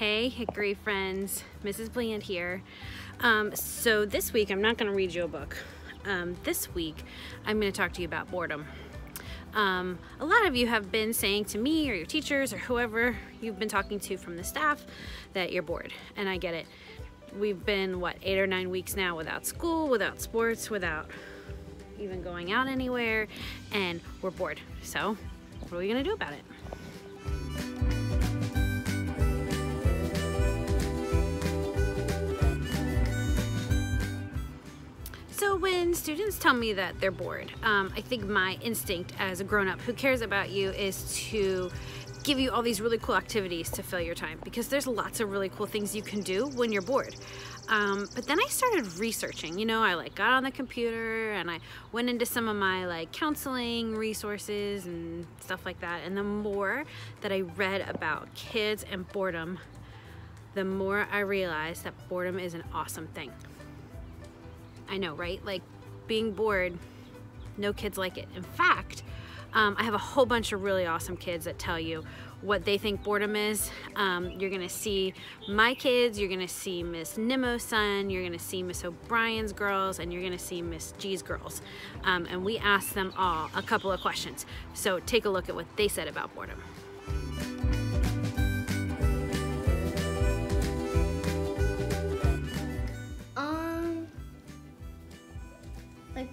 Hey Hickory friends, Mrs. Bland here. So this week I'm not going to read you a book. This week I'm going to talk to you about boredom. A lot of you have been saying to me or your teachers or whoever you've been talking to from the staff that you're bored, and I get it. We've been, 8 or 9 weeks now without school, without sports, without even going out anywhere, and we're bored. So what are we going to do about it? So when students tell me that they're bored, I think my instinct as a grown-up who cares about you is to give you all these really cool activities to fill your time, because there's lots of really cool things you can do when you're bored. But then I started researching. I got on the computer and I went into some of my counseling resources and stuff like that. And the more that I read about kids and boredom, the more I realized that boredom is an awesome thing. I know, right? Being bored, no kids like it. In fact, I have a whole bunch of really awesome kids that tell you what they think boredom is. You're gonna see my kids, you're gonna see Miss Nimmo's son, you're gonna see Miss O'Brien's girls, and you're gonna see Miss G's girls. And we asked them all a couple of questions. So take a look at what they said about boredom.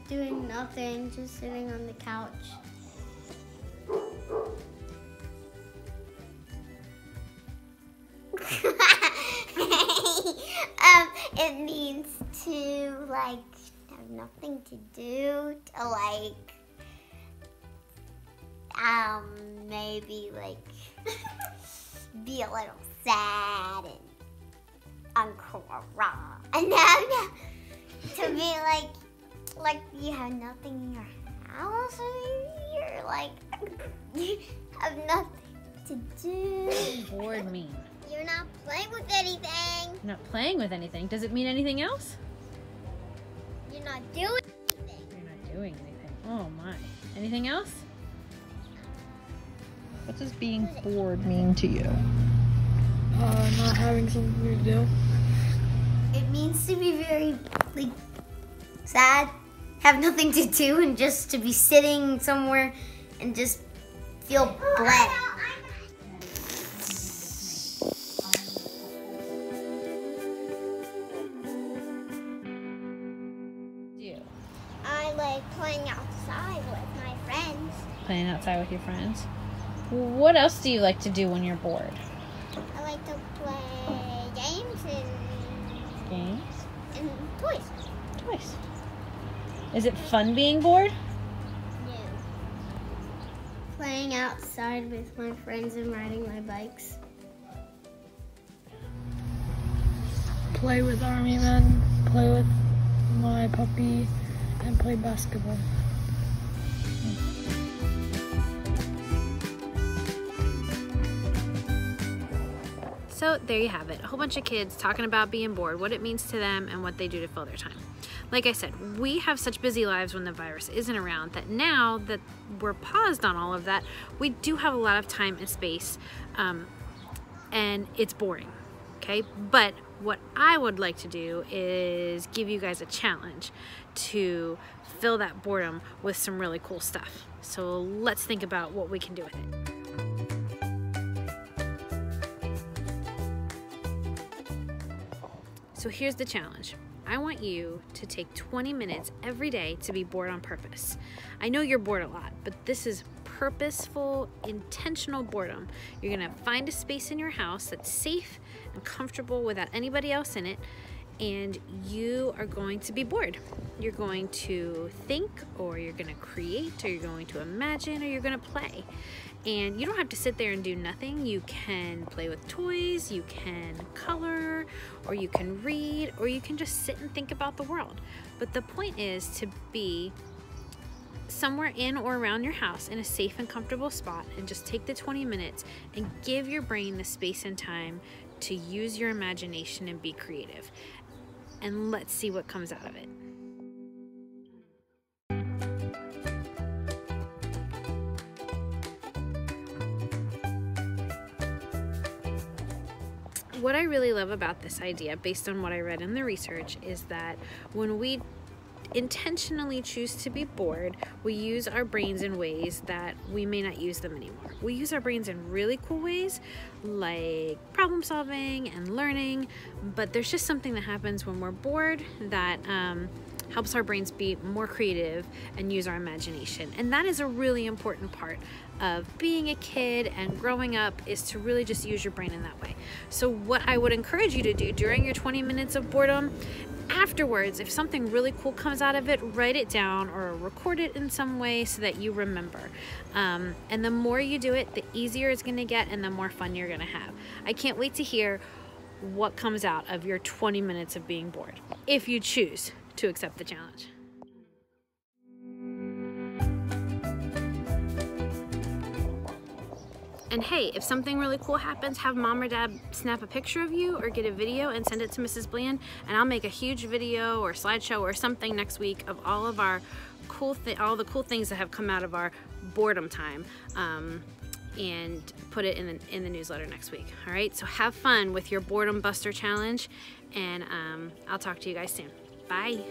Doing nothing, just sitting on the couch. It means to have nothing to do, to maybe be a little sad and and then to be you have nothing in your house, you have nothing to do. What does bored mean? You're not playing with anything. You're not playing with anything. Does it mean anything else? You're not doing anything. You're not doing anything. Oh my. Anything else? What does being bored mean to you? Not having something to do. It means to be very, sad, have nothing to do, and just to be sitting somewhere and just feel blank. I like playing outside with my friends. Playing outside with your friends. What else do you like to do when you're bored? I like to play games Games? and toys. Toys. Is it fun being bored? Yeah. Playing outside with my friends and riding my bikes. Play with army men, play with my puppy, and play basketball. So there you have it, a whole bunch of kids talking about being bored, what it means to them, and what they do to fill their time. Like I said, we have such busy lives when the virus isn't around that now that we're paused on all of that, we do have a lot of time and space, and it's boring, okay? But what I would like to do is give you guys a challenge to fill that boredom with some really cool stuff. So let's think about what we can do with it. So here's the challenge. I want you to take 20 minutes every day to be bored on purpose. I know you're bored a lot, but this is purposeful, intentional boredom. You're gonna find a space in your house that's safe and comfortable without anybody else in it, and you are going to be bored. You're going to think, or you're gonna create, or you're going to imagine, or you're gonna play. And you don't have to sit there and do nothing. You can play with toys, you can color, or you can read, or you can just sit and think about the world. But the point is to be somewhere in or around your house in a safe and comfortable spot, and just take the 20 minutes and give your brain the space and time to use your imagination and be creative. And let's see what comes out of it. what I really love about this idea, based on what I read in the research, is that when we intentionally choose to be bored, we use our brains in ways that we may not use them anymore. We use our brains in really cool ways, like problem solving and learning, but there's just something that happens when we're bored that helps our brains be more creative and use our imagination. And that is a really important part of being a kid and growing up, is to really just use your brain in that way. So what I would encourage you to do during your 20 minutes of boredom, afterwards, if something really cool comes out of it, write it down or record it in some way so that you remember. And the more you do it, the easier it's gonna get and the more fun you're gonna have. I can't wait to hear what comes out of your 20 minutes of being bored, if you choose to accept the challenge. And hey, if something really cool happens, have mom or dad snap a picture of you or get a video and send it to Mrs. Bland, and I'll make a huge video or slideshow or something next week of all of our all the cool things that have come out of our boredom time, and put it in the newsletter next week. All right, so have fun with your Boredom Buster Challenge, and I'll talk to you guys soon. Bye.